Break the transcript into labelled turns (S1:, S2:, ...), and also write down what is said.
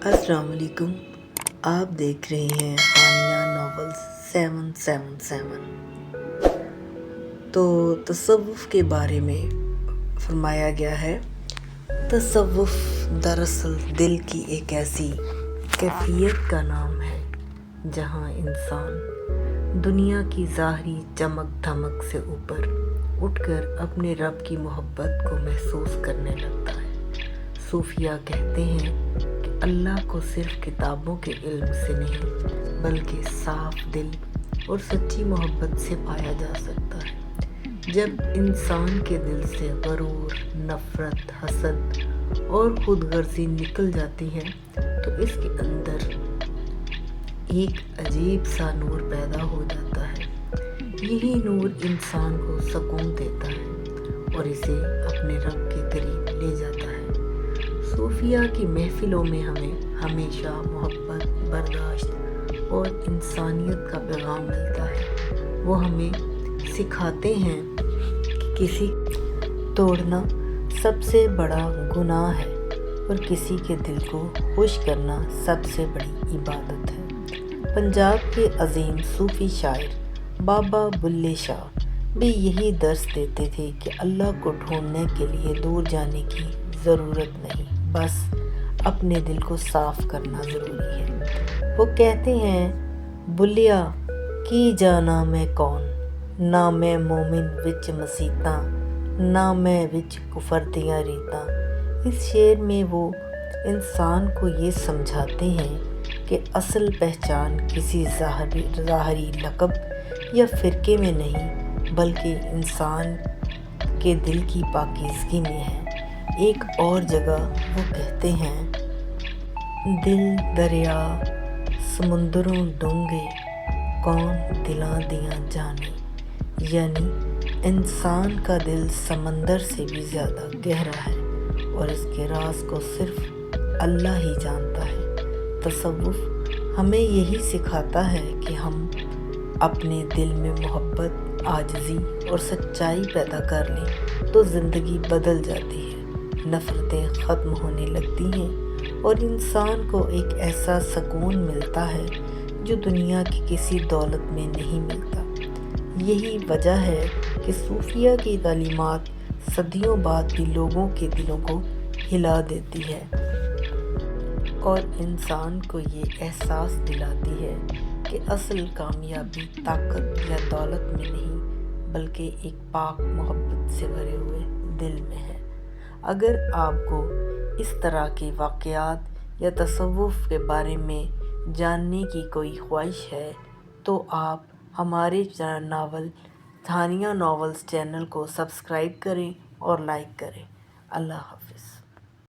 S1: अस्सलाम वालेकुम। आप देख रहे हैं हानिया नॉवेल्स 777। तो तसव्वुफ़ के बारे में फरमाया गया है। तसव्वुफ़ दरअसल दिल की एक ऐसी कैफियत का नाम है जहाँ इंसान दुनिया की ज़ाहरी चमक धमक से ऊपर उठकर अपने रब की मोहब्बत को महसूस करने लगता है। सूफिया कहते हैं कि अल्लाह को सिर्फ किताबों के इल्म से नहीं बल्कि साफ दिल और सच्ची मोहब्बत से पाया जा सकता है। जब इंसान के दिल से गरूर, नफ़रत, हसद और खुदगर्जी निकल जाती है तो इसके अंदर एक अजीब सा नूर पैदा हो जाता है। यही नूर इंसान को सुकून देता है और इसे अपने रब के करीब ले जाता है। सूफिया की महफिलों में हमें हमेशा मोहब्बत, बर्दाश्त और इंसानियत का पैगाम मिलता है। वो हमें सिखाते हैं कि किसी तोड़ना सबसे बड़ा गुनाह है और किसी के दिल को खुश करना सबसे बड़ी इबादत है। पंजाब के अजीम सूफ़ी शायर बाबा बुल्ले शाह भी यही दर्स देते थे कि अल्लाह को ढूंढने के लिए दूर जाने की ज़रूरत नहीं, बस अपने दिल को साफ करना ज़रूरी है। वो कहते हैं, बुलिया की जाना मैं कौन, ना मैं मोमिन विच मसीता, ना मैं विच कुफर दियां रीता। इस शेर में वो इंसान को ये समझाते हैं कि असल पहचान किसी ज़ाहरी लक़ब या फ़िरके में नहीं बल्कि इंसान के दिल की पाकीज़गी में है। एक और जगह वो कहते हैं, दिल दरिया समुंदरों डूंगे कौन दिलां दियां जाने। यानी इंसान का दिल समंदर से भी ज़्यादा गहरा है और इसके राज को सिर्फ अल्लाह ही जानता है। तसव्वुफ़ हमें यही सिखाता है कि हम अपने दिल में मोहब्बत, आजिज़ी और सच्चाई पैदा कर लें तो ज़िंदगी बदल जाती है। नफ़रतें ख़त्म होने लगती हैं और इंसान को एक ऐसा सुकून मिलता है जो दुनिया की किसी दौलत में नहीं मिलता। यही वजह है कि सूफिया की तालीमात सदियों बाद भी लोगों के दिलों को हिला देती है और इंसान को ये एहसास दिलाती है कि असल कामयाबी ताकत या दौलत में नहीं बल्कि एक पाक मोहब्बत से भरे हुए दिल में है। अगर आपको इस तरह के वाक़यात या तसव्वुफ़ के बारे में जानने की कोई ख्वाहिश है तो आप हमारे नावल हानिया नॉवेल्स चैनल को सब्सक्राइब करें और लाइक करें। अल्लाह हाफ़िज़।